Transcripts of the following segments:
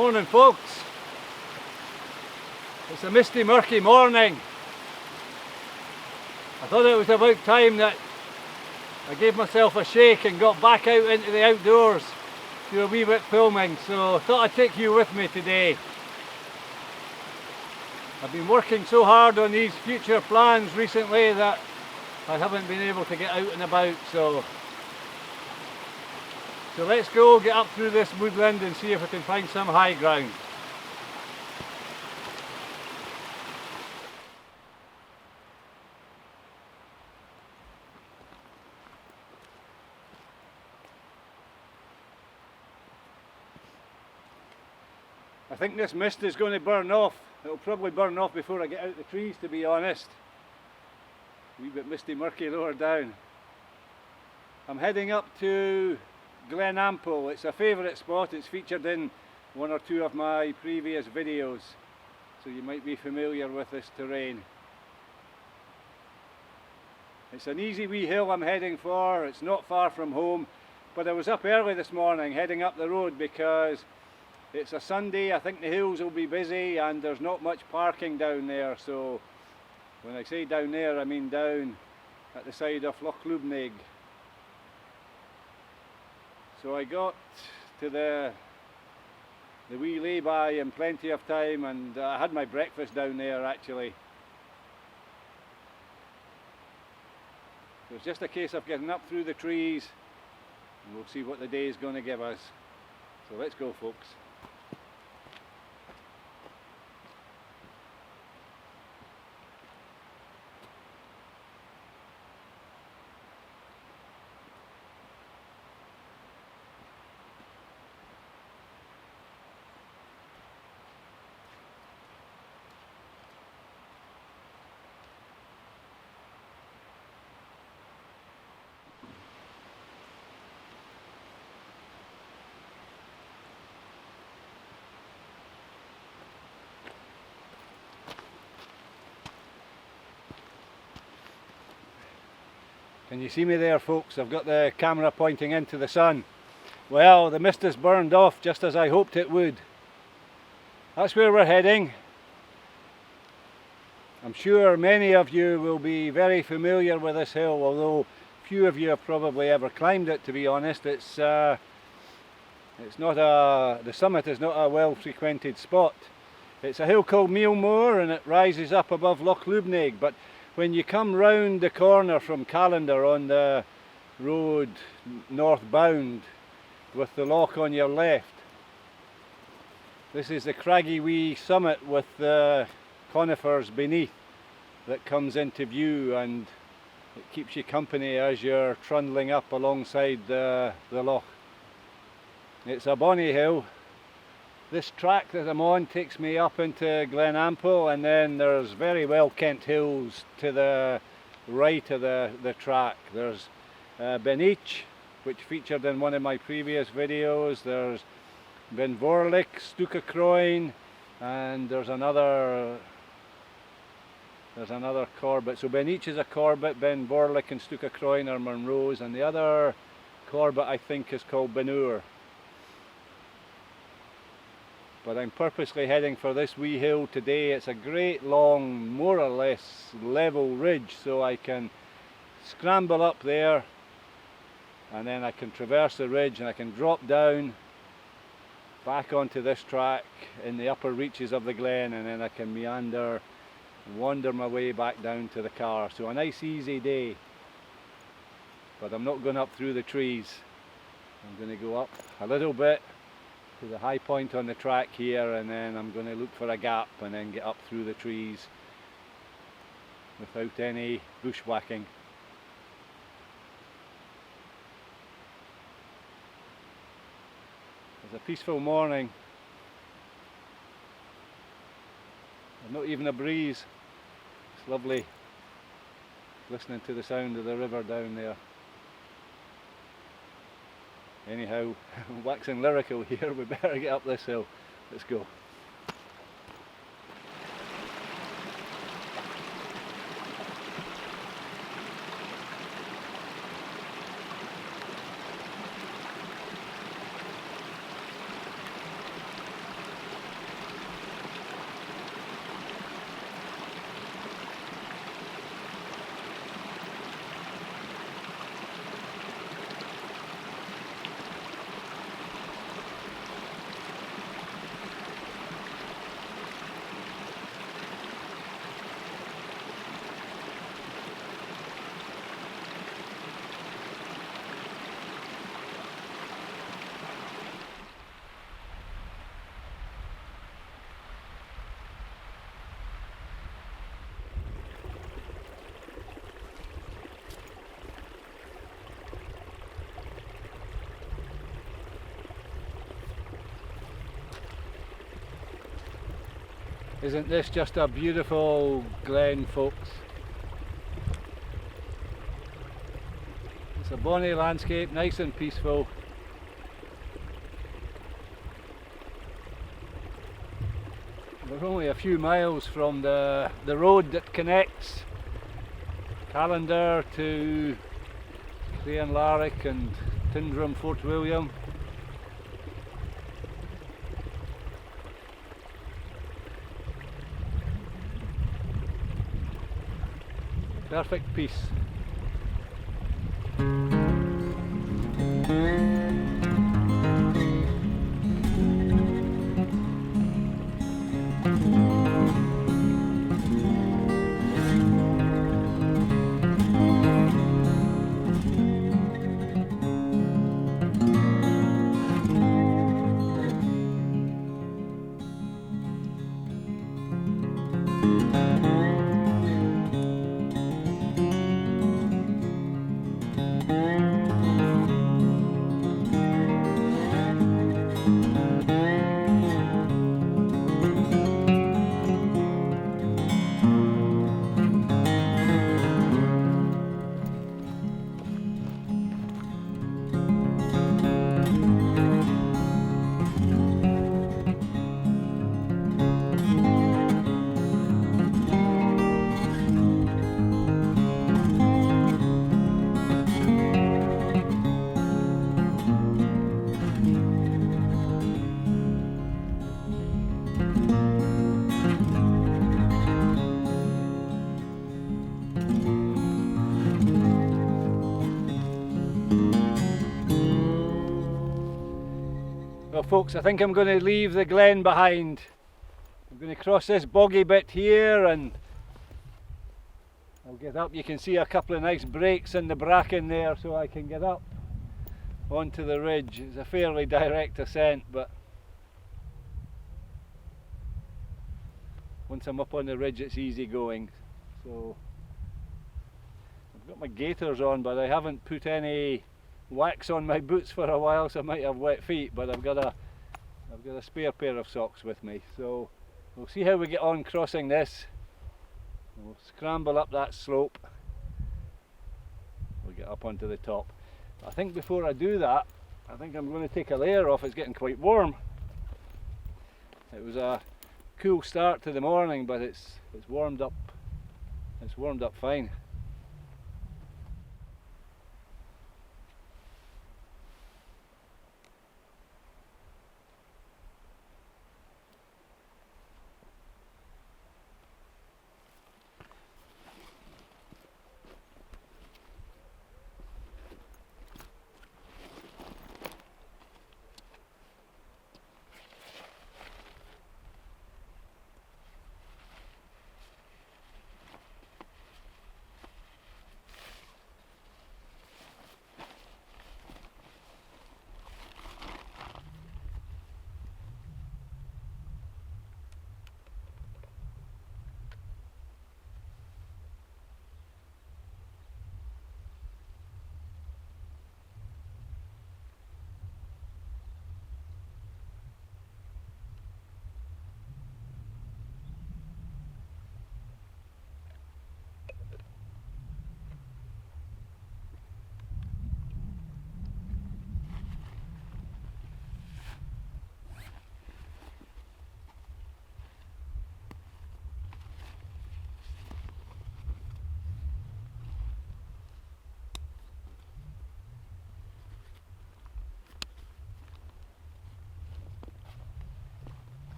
Morning folks, it's a misty murky morning. I thought it was about time that I gave myself a shake and got back out into the outdoors to do a wee bit filming, so I thought I'd take you with me today. I've been working so hard on these future plans recently that I haven't been able to get out and about, so let's go get up through this woodland and see if we can find some high ground. I think this mist is going to burn off. It'll probably burn off before I get out the trees, to be honest. A wee bit misty murky lower down. I'm heading up to Glen. It's a favourite spot. It's featured in one or two of my previous videos, so you might be familiar with this terrain. It's an easy wee hill I'm heading for. It's not far from home, but I was up early this morning heading up the road because it's a Sunday. I think the hills will be busy and there's not much parking down there, so when I say down there I mean down at the side of Loch Lubnaig. So I got to the wee lay-by in plenty of time, and I had my breakfast down there actually. So it's just a case of getting up through the trees and we'll see what the day is going to give us. So let's go folks. Can you see me there folks? I've got the camera pointing into the sun. Well, the mist has burned off just as I hoped it would. That's where we're heading. I'm sure many of you will be very familiar with this hill, although few of you have probably ever climbed it, to be honest. The summit is not a well frequented spot. It's a hill called Meall and it rises up above Loch Lubnaig, but when you come round the corner from Callander on the road northbound with the loch on your left, this is the craggy wee summit with the conifers beneath that comes into view, and it keeps you company as you're trundling up alongside the loch. It's a bonny hill. This track that I'm on takes me up into Glen, and then there's very well kent hills to the right of the track. There's Beneach, which featured in one of my previous videos. There's Ben Vorlich, Stucacroin, and there's another Corbett. So Beneach is a Corbett, Ben Vorlich and Stucacroin are Monroes, and the other Corbett I think is called Benur. But I'm purposely heading for this wee hill today. It's a great long, more or less level ridge, so I can scramble up there and then I can traverse the ridge and I can drop down back onto this track in the upper reaches of the glen, and then I can meander and wander my way back down to the car. So a nice easy day, but I'm not going up through the trees. I'm going to go up a little bit to the high point on the track here, and then I'm going to look for a gap and then get up through the trees without any bushwhacking. It's a peaceful morning. There's not even a breeze. It's lovely listening to the sound of the river down there. Anyhow, waxing lyrical here, we better get up this hill. Let's go. Isn't this just a beautiful glen, folks? It's a bonny landscape, nice and peaceful. We're only a few miles from the road that connects Callander to Crianlarich and Tyndrum, Fort William. Perfect peace. Well folks, I think I'm going to leave the glen behind. I'm going to cross this boggy bit here and I'll get up. You can see a couple of nice breaks in the bracken there so I can get up onto the ridge. It's a fairly direct ascent, but once I'm up on the ridge it's easy going. So I've got my gaiters on, but I haven't put any wax on my boots for a while, so I might have wet feet, but I've got a spare pair of socks with me. So we'll see how we get on crossing this. We'll scramble up that slope. We'll get up onto the top. I think before I do that, I think I'm going to take a layer off. It's getting quite warm. It was a cool start to the morning, but it's warmed up. It's warmed up fine.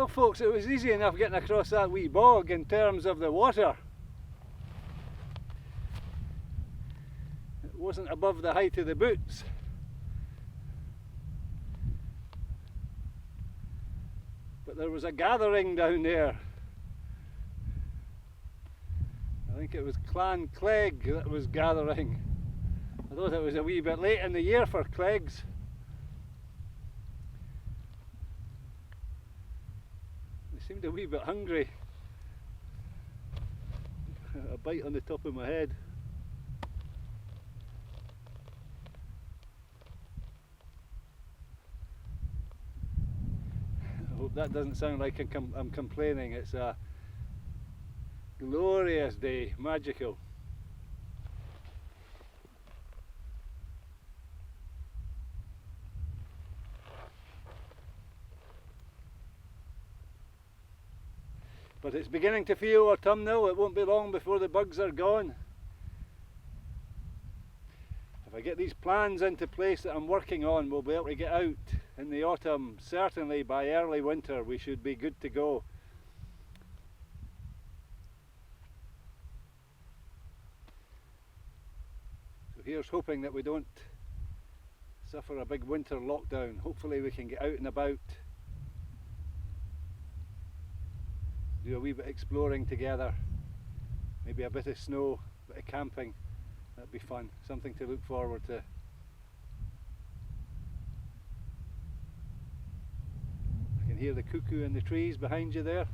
Well folks, it was easy enough getting across that wee bog in terms of the water. It wasn't above the height of the boots. But there was a gathering down there. I think it was Clan Clegg that was gathering. I thought it was a wee bit late in the year for Cleggs. They seemed a wee bit hungry. A bite on the top of my head. I hope that doesn't sound like I'm complaining. It's a glorious day, magical. But it's beginning to feel autumnal. It won't be long before the bugs are gone. If I get these plans into place that I'm working on, we'll be able to get out in the autumn. Certainly by early winter we should be good to go. So here's hoping that we don't suffer a big winter lockdown. Hopefully we can get out and about, do a wee bit of exploring together, maybe a bit of snow, a bit of camping. That'd be fun, something to look forward to. I can hear the cuckoo in the trees behind you there.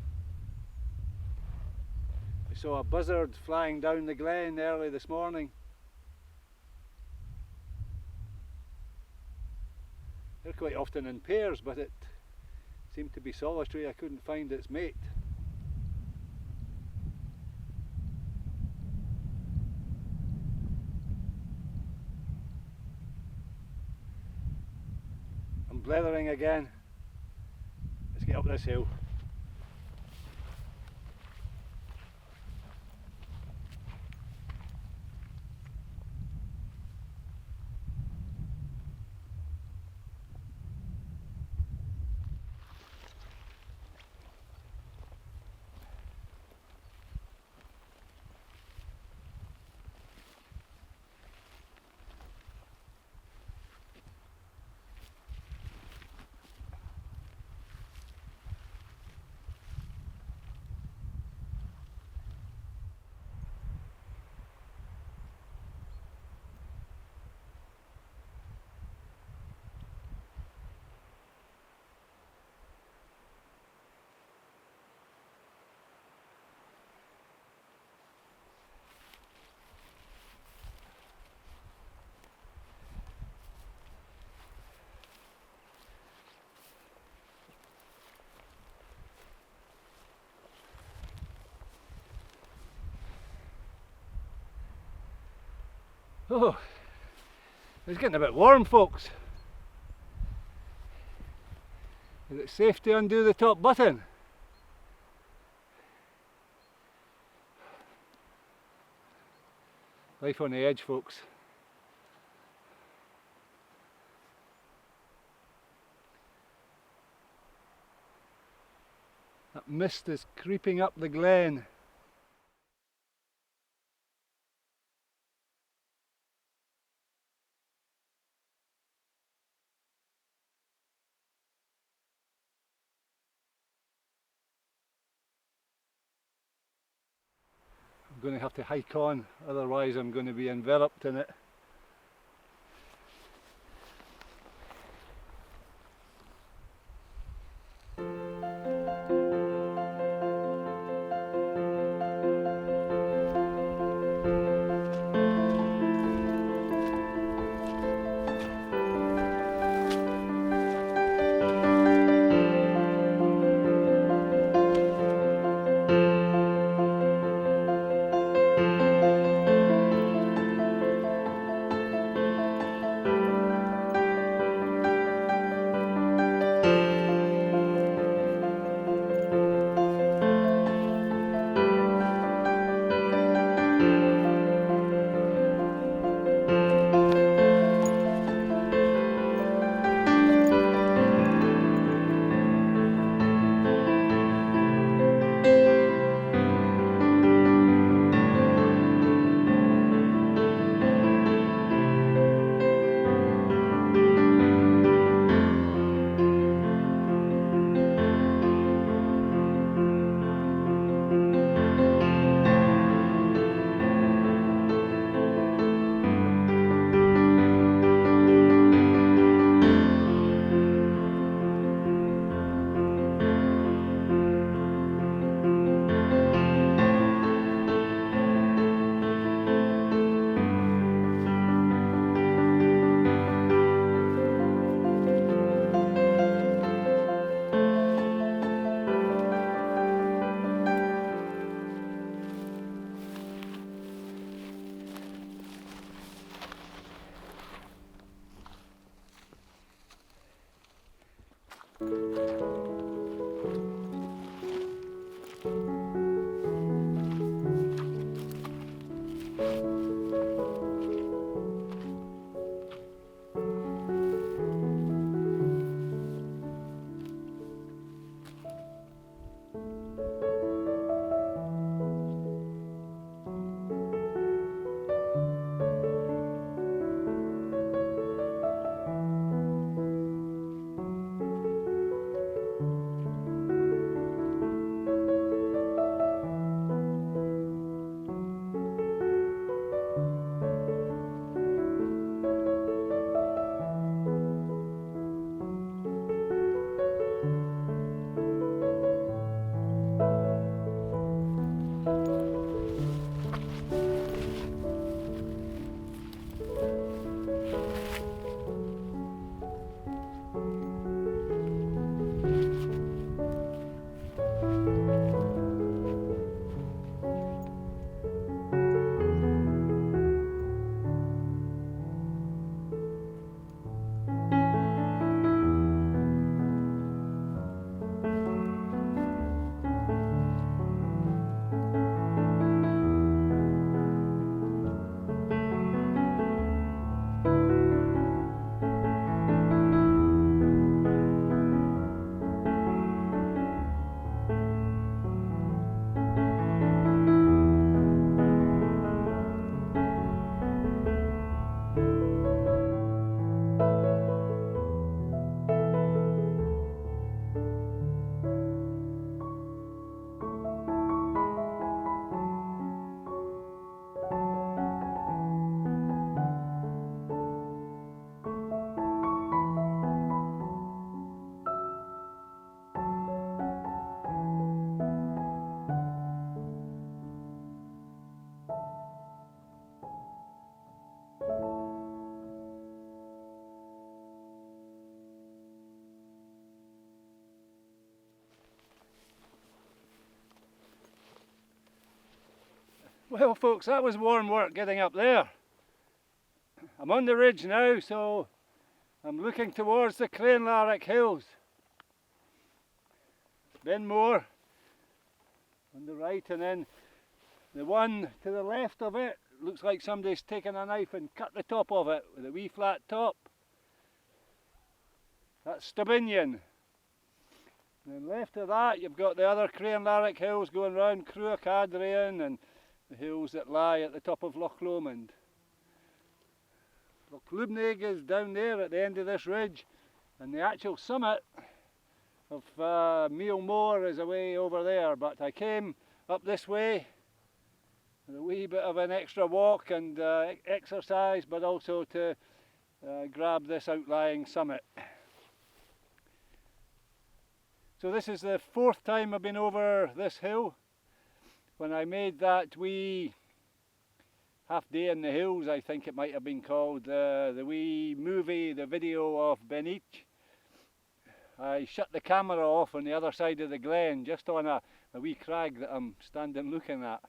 I saw a buzzard flying down the glen early this morning. They're quite often in pairs, but it seemed to be solitary. I couldn't find its mate. I'm blethering again. Let's get up this hill. Oh, it's getting a bit warm, folks. Is it safe to undo the top button? Life on the edge, folks. That mist is creeping up the glen. I'm going to have to hike on, otherwise I'm going to be enveloped in it. Well folks, that was warm work getting up there. I'm on the ridge now, so I'm looking towards the Cranlarrick Hills. Then more on the right, and then the one to the left of it looks like somebody's taken a knife and cut the top of it with a wee flat top. That's Stubinian. And then left of that you've got the other Cranlarrick Hills going round Cruach Adrian and the hills that lie at the top of Loch Lomond. Loch Lubnaig is down there at the end of this ridge, and the actual summit of Meall Moor is away over there, but I came up this way with a wee bit of an extra walk and exercise, but also to grab this outlying summit. So this is the fourth time I've been over this hill. When I made that wee half day in the hills, I think it might have been called, the wee movie, the video of Benich, I shut the camera off on the other side of the glen, just on a wee crag that I'm standing looking at.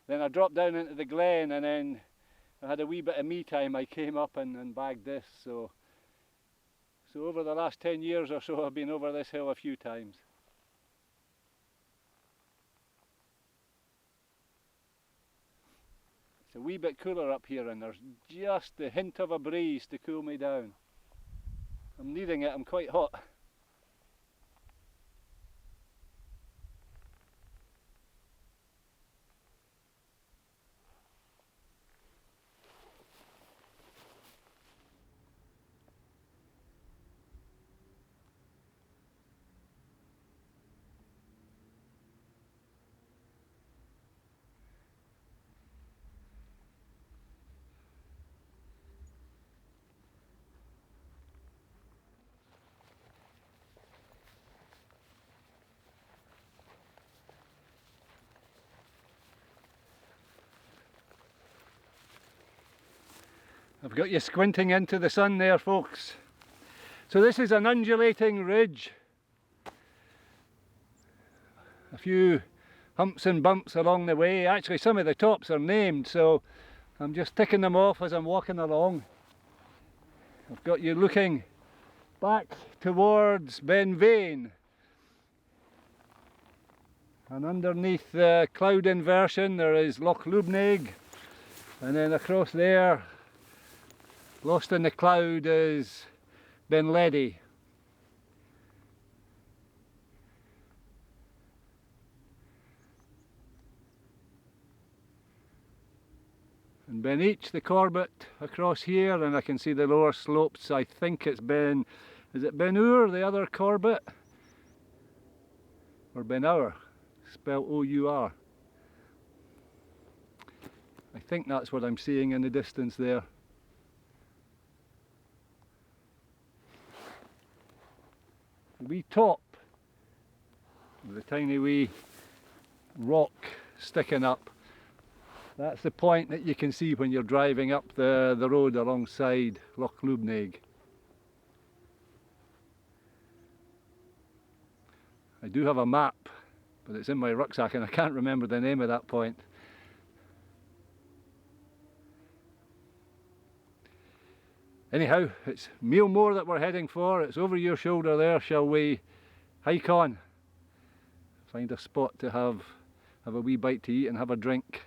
Then I dropped down into the glen, and then I had a wee bit of me time. I came up and bagged this. So over the last 10 years or so, I've been over this hill a few times. It's a wee bit cooler up here, and there's just the hint of a breeze to cool me down. I'm needing it, I'm quite hot. I've got you squinting into the sun there, folks. So this is an undulating ridge. A few humps and bumps along the way. Actually, some of the tops are named, so I'm just ticking them off as I'm walking along. I've got you looking back towards Benvane, and underneath the cloud inversion there is Loch Lubnaig, and then across there, lost in the cloud, is Benledi. And Beneach, the Corbett across here, and I can see the lower slopes. I think it's is it Ben-Ur, the other Corbett? Or Ben-Ur, spelled O-U-R. I think that's what I'm seeing in the distance there. The wee top, the tiny wee rock sticking up. That's the point that you can see when you're driving up the road alongside Loch Lubnaig. I do have a map, but it's in my rucksack and I can't remember the name of that point. Anyhow, it's Meall Moor that we're heading for. It's over your shoulder there. Shall we hike on? Find a spot to have a wee bite to eat and have a drink.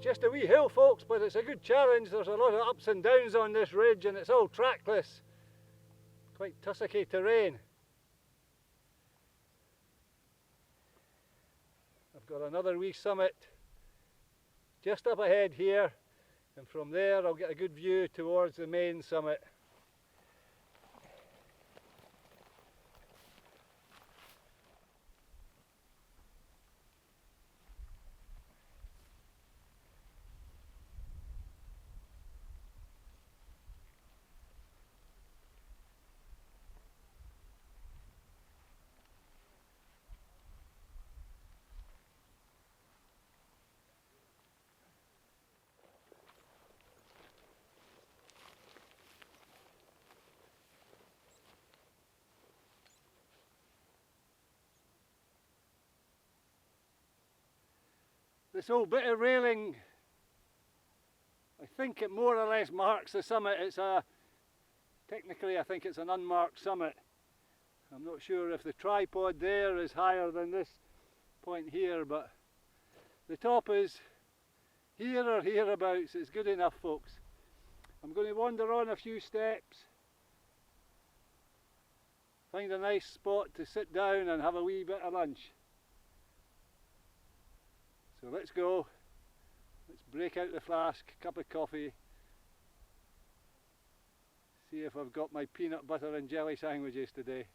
Just a wee hill, folks, but it's a good challenge. There's a lot of ups and downs on this ridge and it's all trackless. Quite tussocky terrain. I've got another wee summit just up ahead here, and from there I'll get a good view towards the main summit. This old bit of railing, I think it more or less marks the summit. Technically I think it's an unmarked summit. I'm not sure if the tripod there is higher than this point here, but the top is here or hereabouts. It's good enough, folks. I'm going to wander on a few steps, find a nice spot to sit down and have a wee bit of lunch. So let's go, let's break out the flask, cup of coffee, See if I've got my peanut butter and jelly sandwiches today.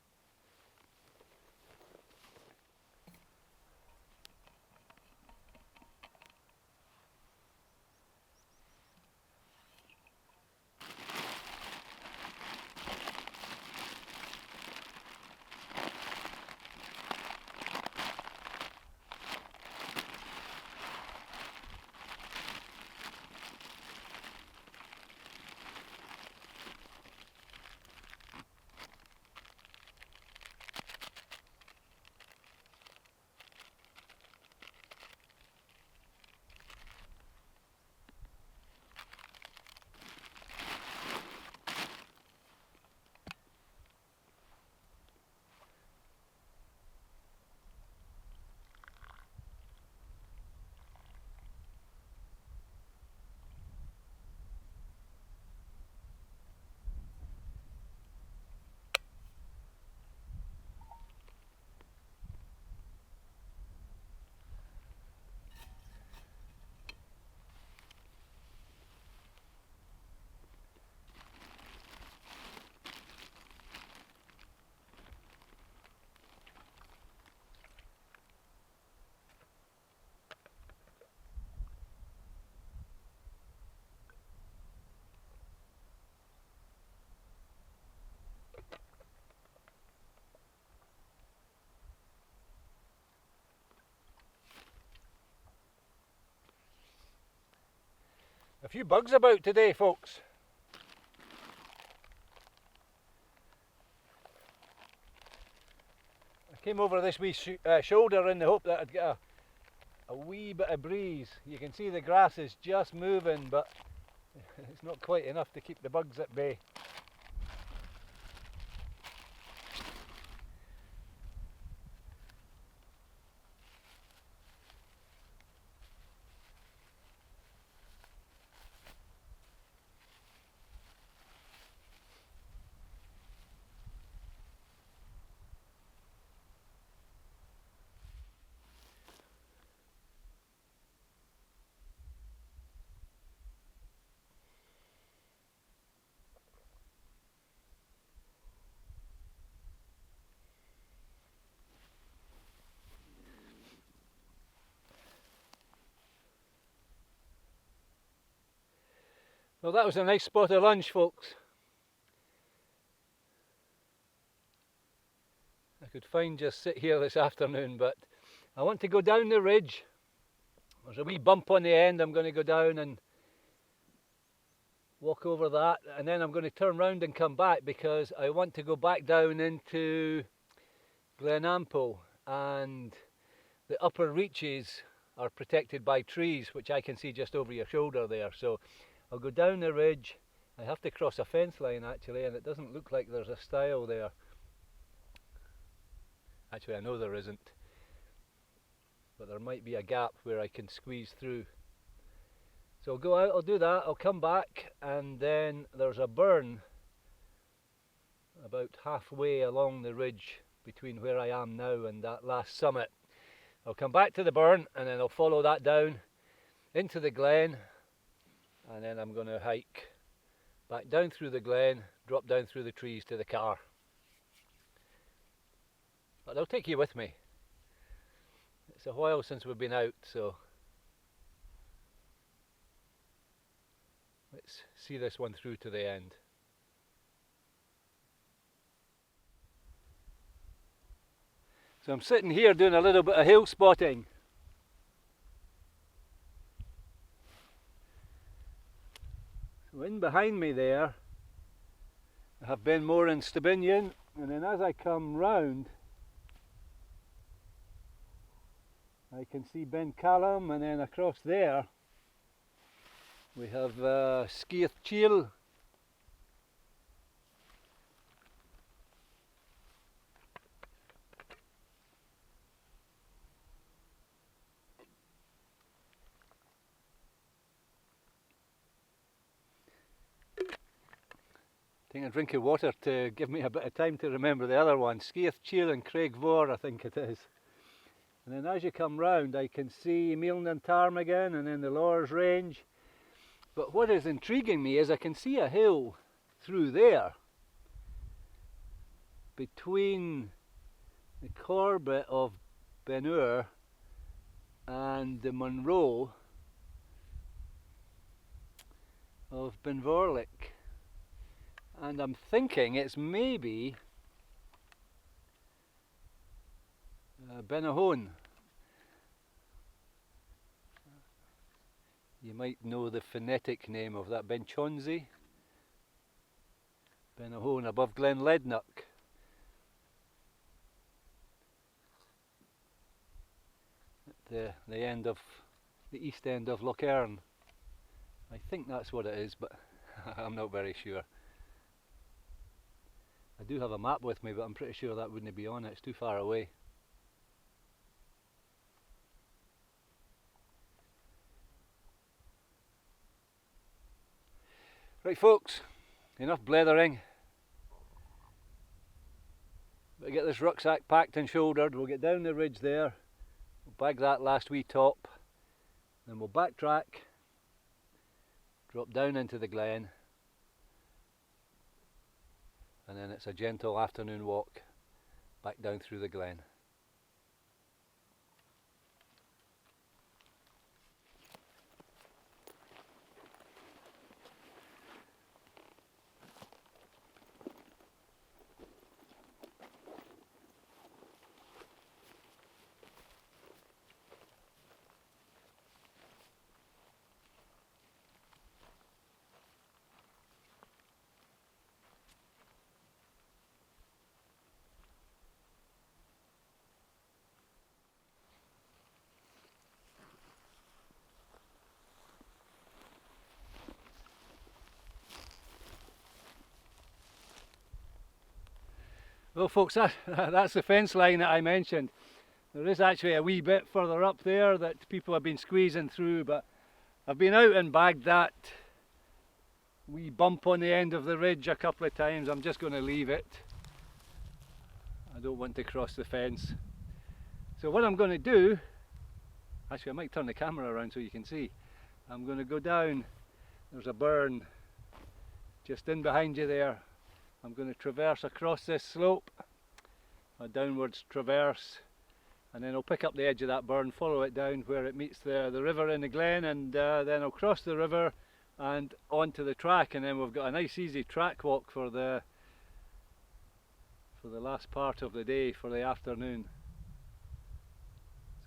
A few bugs about today, folks. I came over this wee shoulder in the hope that I'd get a wee bit of breeze. You can see the grass is just moving, but it's not quite enough to keep the bugs at bay. Well, that was a nice spot of lunch, folks. I could fine just sit here this afternoon, but I want to go down the ridge. There's a wee bump on the end. I'm going to go down and walk over that, and then I'm going to turn round and come back because I want to go back down into Glen, and the upper reaches are protected by trees, which I can see just over your shoulder there. So I'll go down the ridge. I have to cross a fence line actually, and it doesn't look like there's a stile there. Actually, I know there isn't, but there might be a gap where I can squeeze through. So I'll go out, I'll do that, I'll come back, and then there's a burn about halfway along the ridge between where I am now and that last summit. I'll come back to the burn and then I'll follow that down into the glen, and then I'm going to hike back down through the glen, drop down through the trees to the car. But I'll take you with me. It's a while since we've been out, so let's see this one through to the end. So I'm sitting here doing a little bit of hill spotting. So in behind me there I have Ben More and Stibinian, and then as I come round I can see Ben Callum, and then across there we have Sgiath. Taking a drink of water to give me a bit of time to remember the other one. Sgiath and Craig Vor, I think it is. And then as you come round I can see Meall again, and then the Lord's Range. But what is intriguing me is I can see a hill through there, between the Corbett of Benur and the Monroe of Benvorlich, and I'm thinking it's maybe Benahone. You might know the phonetic name of that, Benchonzi. Benahone above Glen Lednock. At the end of the east end of Loch Earn. I think that's what it is, but I'm not very sure. I do have a map with me, but I'm pretty sure that wouldn't be on it, it's too far away. Right folks, enough blethering. Better get this rucksack packed and shouldered. We'll get down the ridge there, we'll bag that last wee top, then we'll backtrack, drop down into the glen, and then it's a gentle afternoon walk back down through the glen. Well folks, that's the fence line that I mentioned. There is actually a wee bit further up there that people have been squeezing through, but I've been out and bagged that wee bump on the end of the ridge a couple of times. I'm just going to leave it. I don't want to cross the fence. So what I'm going to do, actually I might turn the camera around so you can see. I'm going to go down, there's a burn just in behind you there. I'm going to traverse across this slope, a downwards traverse, and then I'll pick up the edge of that burn, follow it down where it meets the river in the glen, and then I'll cross the river and onto the track, and then we've got a nice easy track walk for the last part of the day, for the afternoon.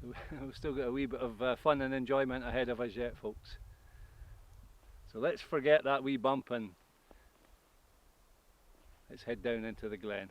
So we've still got a wee bit of fun and enjoyment ahead of us yet folks. So let's forget that wee bump and let's head down into the glen.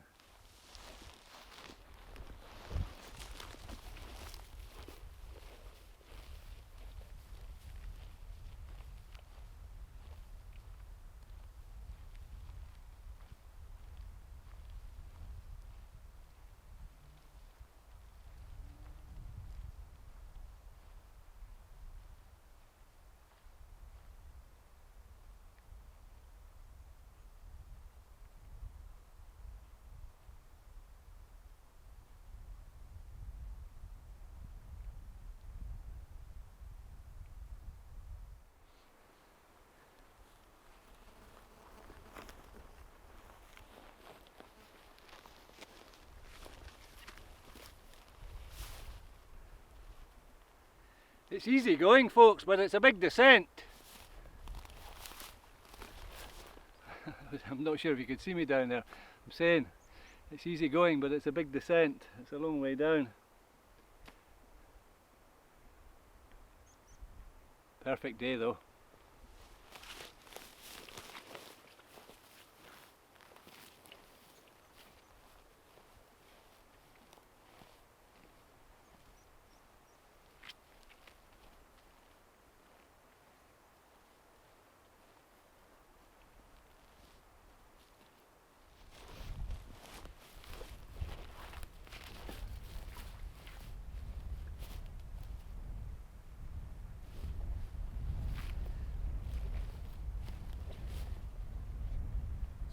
It's easy going folks, but it's a big descent. I'm not sure if you could see me down there. I'm saying it's easy going, but it's a big descent. It's a long way down. Perfect day though.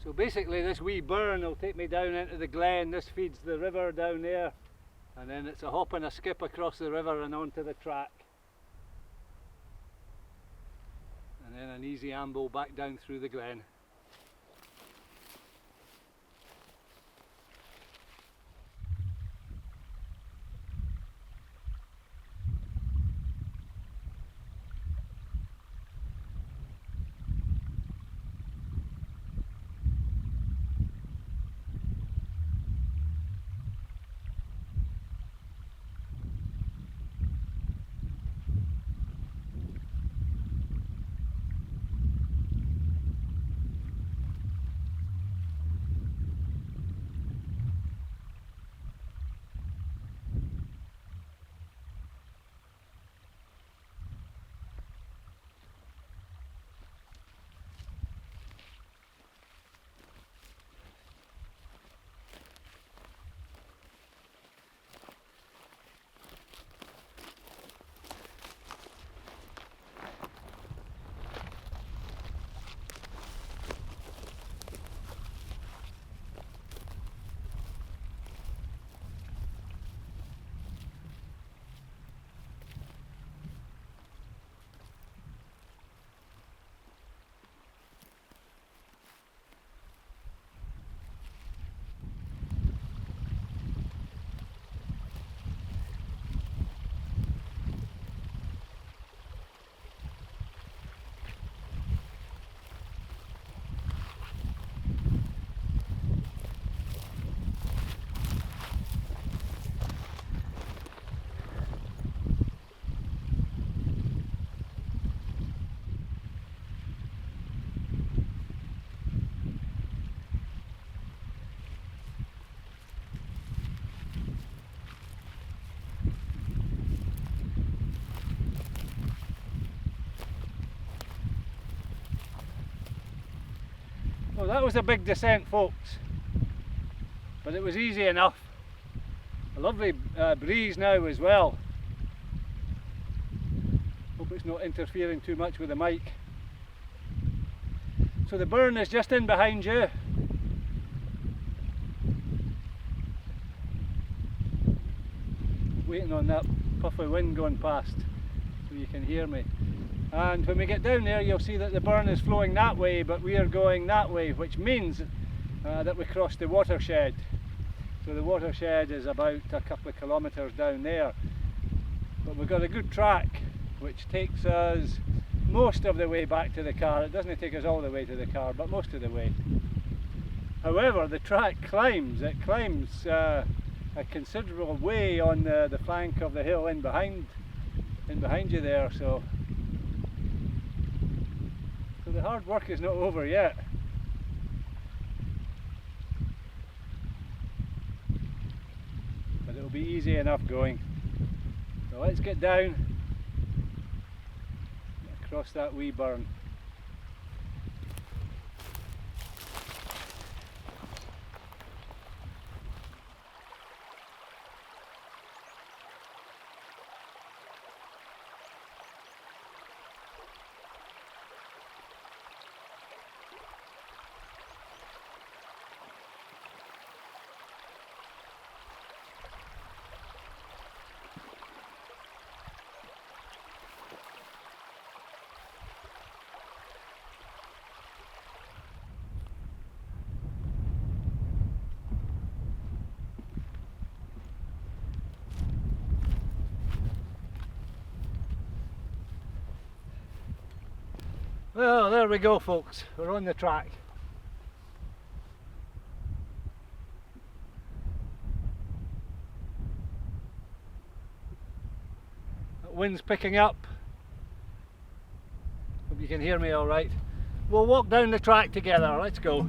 So basically this wee burn will take me down into the glen. This feeds the river down there, and then it's a hop and a skip across the river and onto the track, and then an easy amble back down through the glen. was a big descent, folks, but it was easy enough. A lovely breeze now as well. Hope it's not interfering too much with the mic. So the burn is just in behind you. Waiting on that puff of wind going past so you can hear me. And when we get down there, you'll see that the burn is flowing that way, but we are going that way, which means that we crossed the watershed. So the watershed is about a couple of kilometres down there. But we've got a good track which takes us most of the way back to the car. It doesn't take us all the way to the car, but most of the way. However, the track climbs. It climbs a considerable way on the flank of the hill in behind you there. So the hard work is not over yet. But it'll be easy enough going. So let's get down across that wee burn. Well, there we go, folks. We're on the track. That wind's picking up. Hope you can hear me all right. We'll walk down the track together. Let's go.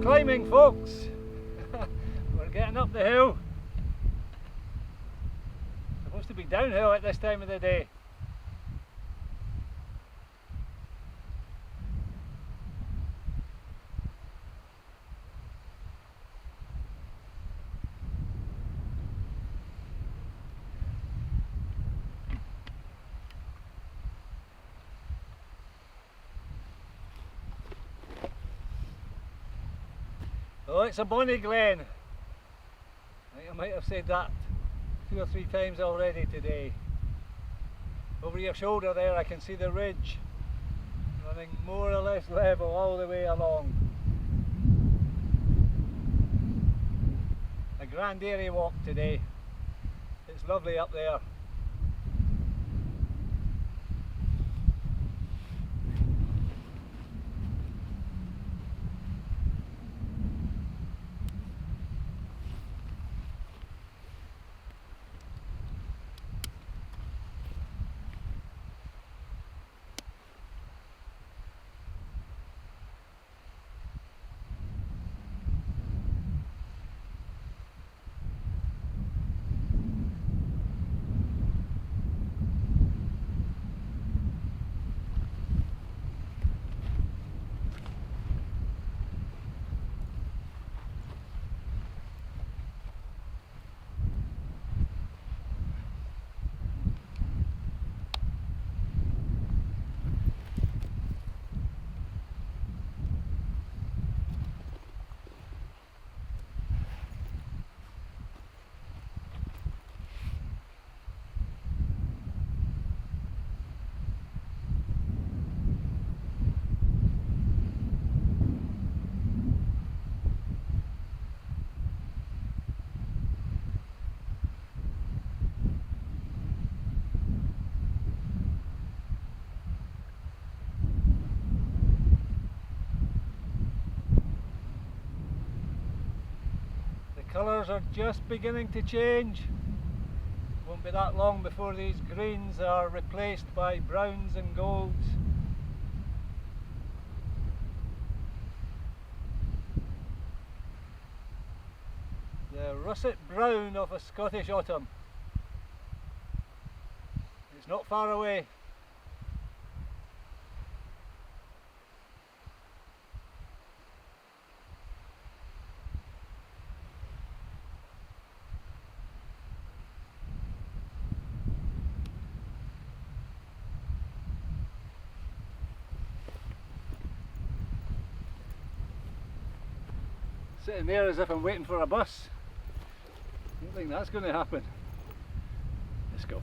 Climbing, folks. We're getting up the hill. It's supposed to be downhill at this time of the day. Oh, it's a bonny glen. I think I might have said that 2 or 3 times already today. Over your shoulder there I can see the ridge running more or less level all the way along. A grand airy walk today. It's lovely up there. colours are just beginning to change. Won't be that long before these greens are replaced by browns and golds. The russet brown of a Scottish autumn. It's not far away. Sitting there as if I'm waiting for a bus. I don't think that's going to happen. Let's go.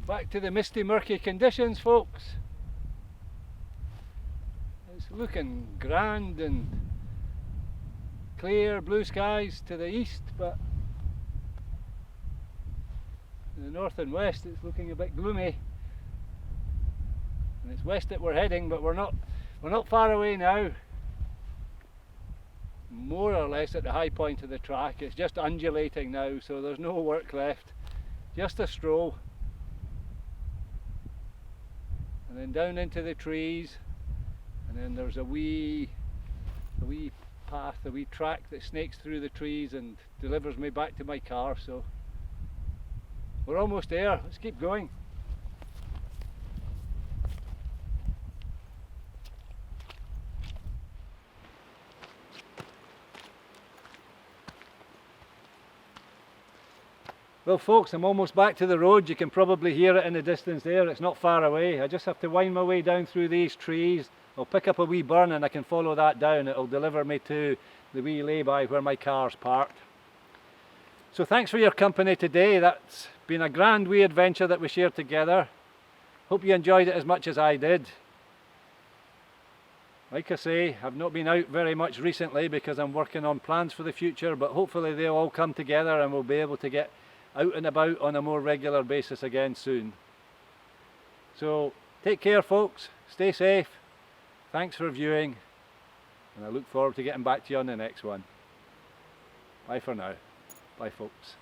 Back to the misty, murky conditions, folks. It's looking grand and clear, blue skies to the east, but in the north and west it's looking a bit gloomy. And it's west that we're heading, but we're not far away now. More or less at the high point of the track. It's just undulating now, so there's no work left. Just a stroll. And then down into the trees, and then there's a wee path, a wee track that snakes through the trees and delivers me back to my car. So we're almost there. Let's keep going. Well folks, I'm almost back to the road. You can probably hear it in the distance there. It's not far away. I just have to wind my way down through these trees. I'll pick up a wee burn and I can follow that down. It'll deliver me to the wee lay-by where my car's parked. So thanks for your company today. That's been a grand wee adventure that we shared together. Hope you enjoyed it as much as I did. Like I say, I've not been out very much recently because I'm working on plans for the future, but hopefully they'll all come together and we'll be able to get out and about on a more regular basis again soon. So take care folks, stay safe, thanks for viewing, and I look forward to getting back to you on the next one. Bye for now. Bye folks.